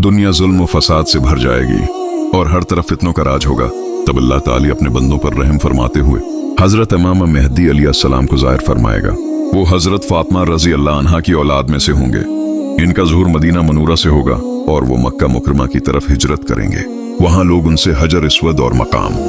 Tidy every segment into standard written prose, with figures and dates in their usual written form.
दुनिया जुल्म व फसाद से भर जाएगी और हर तरफ फितनों का राज होगा। तब अल्लाह ताली अपने बंदों पर रहम फरमाते हुए हजरत इमाम मेहदी अलैहिस्सलाम को ज़ाहिर फरमाएगा। वो हजरत फातिमा रजी अल्लाह अन्हा की औलाद में से होंगे। इनका ज़ुहूर मदीना मनूरा से होगा और वो मक्का मुकरमा की तरफ हिजरत करेंगे। वहाँ लोग उनसे हजर अस्वद और मकाम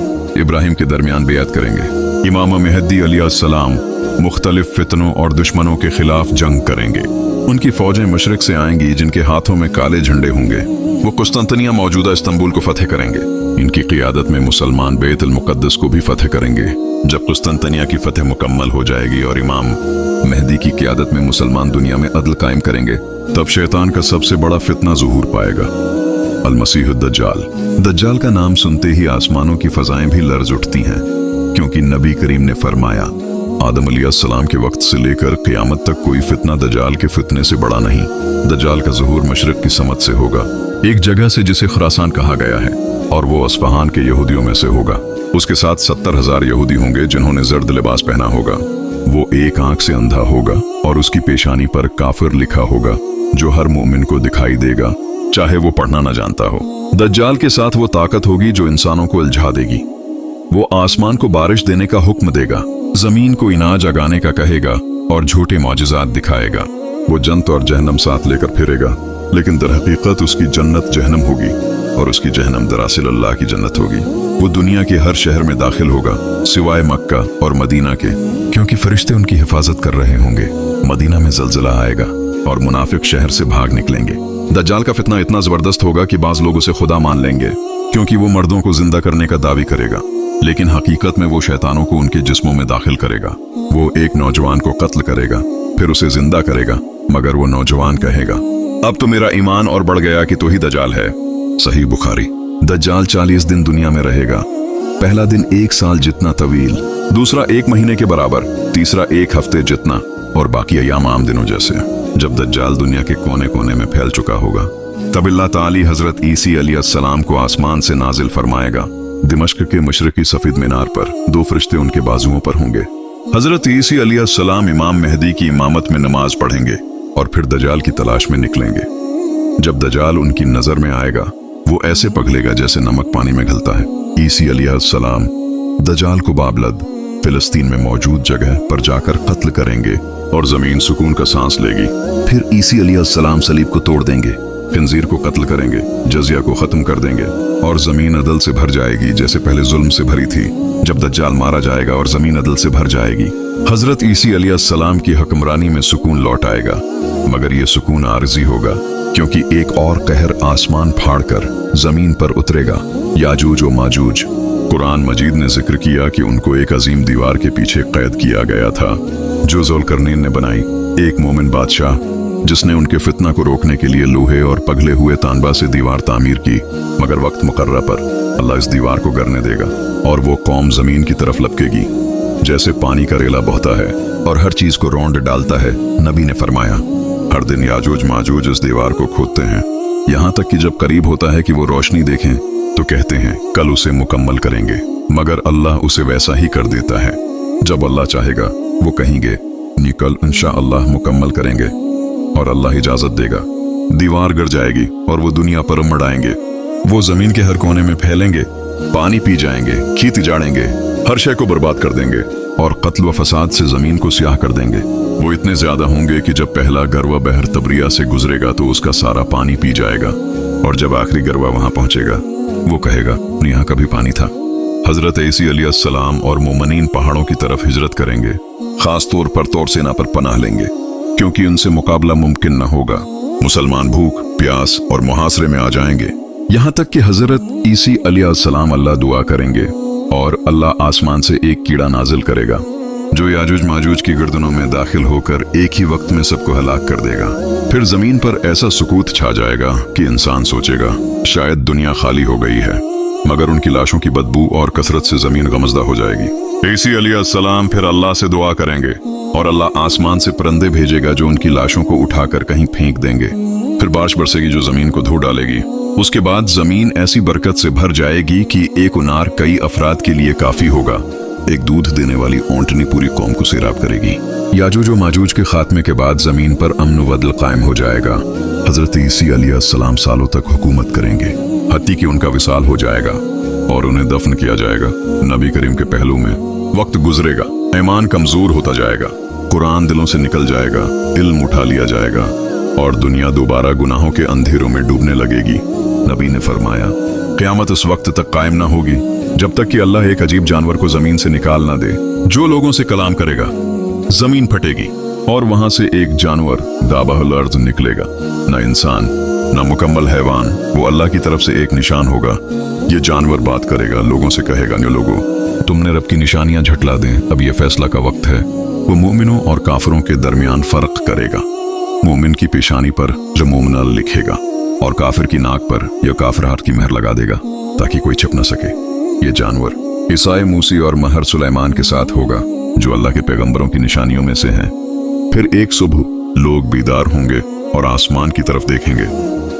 इब्राहिम के दरमियान बेअत करेंगे। इमाम मेहदी अलैहिस्सलाम मुख्तलिफ फितनों और दुश्मनों के खिलाफ जंग करेंगे। उनकी फौजें मशरिक से आएंगी जिनके हाथों में काले झंडे होंगे। वो कुस्तंतनिया मौजूदा इस्तांबुल को फतेह करेंगे। इनकी क़ियादत में मुसलमान बैतुल मुक़द्दस को भी फतेह करेंगे। जब कुस्तंतनिया की फतेह मुकम्मल हो जाएगी और इमाम मेहदी की क़ियादत में मुसलमान दुनिया में अदल कायम करेंगे, तब शैतान का सबसे बड़ा फितना ज़ुहूर पाएगा, अल-मसीह दज्जाल। दज्जाल का नाम सुनते ही आसमानों की फ़ज़ाएं भी लर्ज़ उठती हैं, क्योंकि नबी करीम ने फरमाया, आदम अलैहिस्सलाम के वक्त से लेकर क़यामत तक कोई फितना दज्जाल के फितने से बड़ा नहीं। दज्जाल का ज़ुहूर मशरिक़ की समत से होगा, एक जगह से जिसे खुरासान कहा गया है, और वो अस्फ़हान के यहूदियों में से होगा। उसके साथ 70,000 यहूदी होंगे जिन्होंने जर्द लिबास पहना होगा। वो एक आंख से अंधा होगा और उसकी पेशानी पर काफिर लिखा होगा, जो हर मोमिन को दिखाई देगा, चाहे वो पढ़ना न जानता हो। दज्जाल के साथ वो ताकत होगी जो इंसानों को उलझा देगी। वो आसमान को बारिश देने का हुक्म देगा, जमीन को इनाज उगाने का कहेगा और झूठे मौजिज़ात दिखाएगा। वो जन्नत और जहन्नम साथ लेकर फिरेगा, लेकिन दर हकीकत उसकी जन्नत जहन्नम होगी और उसकी जहन्नम दरअसल अल्लाह की जन्नत होगी। वो दुनिया के हर शहर में दाखिल होगा सिवाय मक्का और मदीना के, क्योंकि फरिश्ते उनकी हिफाजत कर रहे होंगे। मदीना में जलजला आएगा और मुनाफिक शहर से भाग निकलेंगे। दज्जाल का फितना इतना जबरदस्त होगा कि बाज लोग उसे खुदा मान लेंगे, क्योंकि वो मर्दों को जिंदा करने का दावी करेगा, लेकिन हकीकत में वो शैतानों को उनके जिस्मों में दाखिल करेगा। वो एक नौजवान को कत्ल करेगा, फिर उसे जिंदा करेगा, मगर वो नौजवान कहेगा, अब तो मेरा ईमान और बढ़ गया कि तो ही दज्जाल है। सही बुखारी। दज्जाल 40 दिन दुनिया में रहेगा। पहला दिन 1 साल जितना तवील, दूसरा 1 महीने के बराबर, तीसरा 1 हफ्ते जितना, और बाकी अय्याम आम दिनों जैसे। जब दज्जाल दुनिया के कोने कोने में फैल चुका होगा, तब अल्लाह ताली हजरत ईसी अलैहिस्सलाम को आसमान से नाजिल फरमाएगा। दिमश्क के मशरकी सफेद मीनार पर 2 फरिश्ते उनके बाजुओं पर होंगे। हजरत ईसी अलैहिस्सलाम इमाम मेहदी की इमामत में नमाज पढ़ेंगे और फिर दज्जाल की तलाश में निकलेंगे। जब दज्जाल उनकी नजर में आएगा, वो ऐसे पगलेगा जैसे नमक पानी में घुलता है। ईसी अलैहिस्सलाम दज्जाल को बाबलद फिलिस्तीन में मौजूद जगह पर जाकर कत्ल करेंगे और जमीन सुकून का सांस लेगी। फिर ईसी अलैहिस्सलाम सलीब को तोड़ देंगे, खिंजीर को कत्ल करेंगे, जजिया को खत्म कर देंगे और जमीन अदल से भर जाएगी जैसे पहले जुल्म से भरी थी। जब दज्जाल मारा जाएगा और जमीन अदल से भर जाएगी, हजरत ईसी अलैहिस्सलाम की हुक्मरानी में सुकून लौट आएगा, मगर ये सुकून आरजी होगा, क्योंकि एक और कहर आसमान फाड़कर जमीन पर उतरेगा, याजूज व माजूज। कुरान मजीद ने जिक्र किया कि उनको एक अजीम दीवार के पीछे कैद किया गया था, जो ज़ुल्करनैन ने बनाई, एक मोमिन बादशाह जिसने उनके फितना को रोकने के लिए लोहे और पगले हुए तांबा से दीवार तामीर की। मगर वक्त मुकर्रर पर अल्लाह इस दीवार को गिरने देगा और वो कौम जमीन की तरफ लपकेगी जैसे पानी का रेला बहता है और हर चीज को रौंद डालता है। नबी ने फरमाया, हर दिन याजूज माजूज इस दीवार को खोदते हैं, यहाँ तक कि जब करीब होता है कि वो रोशनी देखें तो कहते हैं कल उसे मुकम्मल करेंगे, मगर अल्लाह उसे वैसा ही कर देता है। जब अल्लाह चाहेगा वो कहेंगे निकल इंशाअल्लाह मुकम्मल करेंगे, और अल्लाह इजाजत देगा। दीवार गिर जाएगी और वो दुनिया पर उमड़ आएंगे। वो जमीन के हर कोने में फैलेंगे, पानी पी जाएंगे, खेत उजाड़ेंगे, हर शय को बर्बाद कर देंगे और कत्ल व फसाद से जमीन को स्याह कर देंगे। वो इतने ज्यादा होंगे कि जब पहला गरवा बहर तबरिया से गुजरेगा तो उसका सारा पानी पी जाएगा, और जब आखिरी गरवा वहां पहुंचेगा वो कहेगा यहाँ कभी पानी था। हजरत ईसी अलैहिस्सलाम और मोमिनीन पहाड़ों की तरफ हिजरत करेंगे, खास तौर पर तौर सेना पर पनाह लेंगे, क्योंकि उनसे मुकाबला मुमकिन न होगा। मुसलमान भूख, प्यास और मुहासरे में आ जाएंगे, यहाँ तक कि हजरत ईसी अलैहिस्सलाम अल्लाह दुआ करेंगे और अल्लाह आसमान से एक कीड़ा नाजिल करेगा जो याजूज माजूज की गर्दनों में दाखिल होकर एक ही वक्त में सबको हलाक कर देगा। फिर जमीन पर ऐसा सुकूत छा जाएगा कि इंसान सोचेगा शायद दुनिया खाली हो गई है, मगर उनकी लाशों की बदबू और कसरत से जमीन गमज़दा हो जाएगी। ईसी अलैहिस्सलाम फिर अल्लाह से दुआ करेंगे और अल्लाह आसमान से परिंदे भेजेगा जो उनकी लाशों को उठाकर कहीं फेंक देंगे। फिर बारिश बरसेगी जो जमीन को धो डालेगी। उसके बाद जमीन ऐसी बरकत से भर जाएगी कि एक उनार कई अफराद के लिए काफी होगा। एक दूध देने वाली ऊंटनी पूरी कौम को सैराब करेगी। याजूज व माजूज के खात्मे के बाद जमीन पर अमन व अदल कायम हो जाएगा। हजरत ईसी अलैहिस्सलाम सालों तक हुकूमत करेंगे, हत्ती कि उनका विसाल हो जाएगा और उन्हें दफन किया जाएगा। नबी करीम के पहलू में वक्त गुजरेगा, ईमान कमजोर होता जाएगा, कुरान दिलों से निकल जाएगा, इल्म उठा लिया जाएगा और दुनिया दोबारा गुनाहों के अंधेरों में डूबने लगेगी। नबी ने फरमाया, क़यामत उस वक्त तक कायम ना होगी जब तक कि अल्लाह एक अजीब जानवर को जमीन से निकाल ना दे। जो लोगों से कलाम करेगा, जमीन फटेगी और वहां से एक जानवर दाबाहुल अर्ज़ निकलेगा, ना इंसान ना मुकम्मल हैवान, वो अल्लाह की तरफ से एक निशान होगा। ये जानवर बात करेगा, लोगों से कहेगा, न्यो लोगों, तुमने रब की निशानियां झटला दें, अब ये फैसला का वक्त है। वो मोमिनों और काफिरों के दरमियान फर्क करेगा। मोमिन की पेशानी पर जो मोमिना लिखेगा और काफिर की नाक पर यह काफिरात की मेहर लगा देगा ताकि कोई छिप न सके। ये जानवर ईसाई मूसी और महर सुलेमान के साथ होगा, जो अल्लाह के पैगंबरों की निशानियों में से हैं। फिर एक सुबह लोग बीदार होंगे और आसमान की तरफ देखेंगे,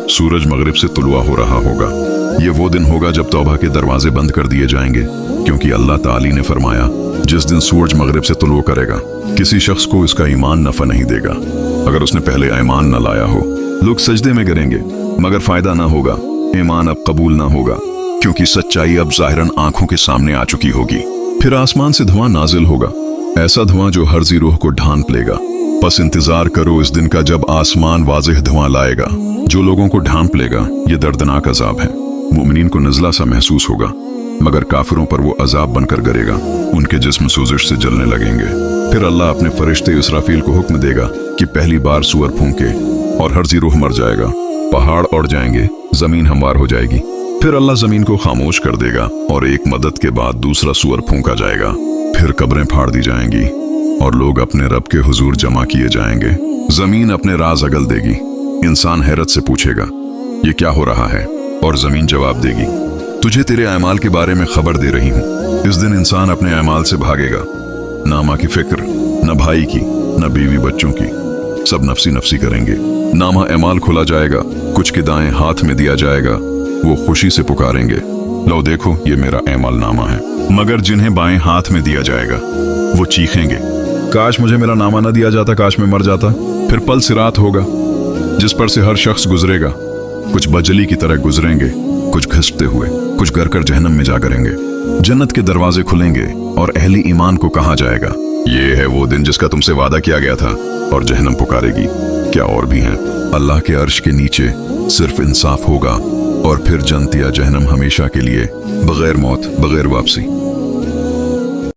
सूरज मगरिब से तुलुआ हो रहा होगा। ये वो दिन होगा जब तौबा के दरवाजे बंद कर दिए जाएंगे, क्योंकि अल्लाह ताली ने फरमाया, जिस दिन सूरज मगरिब से तुलुआ करेगा किसी शख्स को इसका ईमान नफा नहीं देगा अगर उसने पहले ईमान न लाया हो। लोग सजदे में गिरेंगे मगर फायदा ना होगा, ईमान अब कबूल ना होगा, क्योंकि सच्चाई अब जाहिरन आंखों के सामने आ चुकी होगी। फिर आसमान से धुआं नाजिल होगा, ऐसा धुआं जो हर्जी रूह को ढांप लेगा। बस इंतजार करो इस दिन का जब आसमान वाज़ेह धुआं लाएगा जो लोगों को ढांप लेगा। ये दर्दनाक अजाब है। मुमिनीन को नज़ला सा महसूस होगा मगर काफिरों पर वो अजाब बनकर गिरेगा, उनके जिस्म सूजिश से जलने लगेंगे। फिर अल्लाह अपने फरिश्ते इसराफील को हुक्म देगा कि पहली बार सूअर फूंके और हर्जी रूह मर जाएगा, पहाड़ उड़ जाएंगे, जमीन हमवार हो जाएगी। फिर अल्लाह जमीन को खामोश कर देगा और एक मदद के बाद दूसरा सूअर फूंका जाएगा। फिर कब्रें फाड़ दी जाएंगी और लोग अपने रब के हुजूर जमा किए जाएंगे। जमीन अपने राज अगल देगी। इंसान हैरत से पूछेगा, ये क्या हो रहा है? और जमीन जवाब देगी, तुझे तेरे अमाल के बारे में खबर दे रही हूँ। इस दिन इंसान अपने अमाल से भागेगा, ना माँ की फिक्र, न भाई की, न बीवी बच्चों की, सब नफसी नफसी करेंगे। नामा अमाल खोला जाएगा, कुछ के दाएं हाथ में दिया जाएगा, वो खुशी से पुकारेंगे, लो देखो ये मेरा अमाल नामा है। मगर जिन्हें बाएं हाथ में दिया जाएगा वो चीखेंगे, काश मुझे मेरा नामा न दिया जाता, काश मैं मर जाता। फिर पल सिरात होगा जिस पर से हर शख्स गुजरेगा। कुछ बजली की तरह गुजरेंगे, कुछ घिसते हुए, कुछ गर कर जहन्नम में जा करेंगे। जन्नत के दरवाजे खुलेंगे और अहली ईमान को कहा जाएगा, ये है वो दिन जिसका तुमसे वादा किया गया था। और जहन्नम पुकारेगी, क्या और भी हैं? अल्लाह के अर्श के नीचे सिर्फ इंसाफ होगा और फिर जन्नत या जहन्नम हमेशा के लिए, बगैर मौत, बगैर वापसी।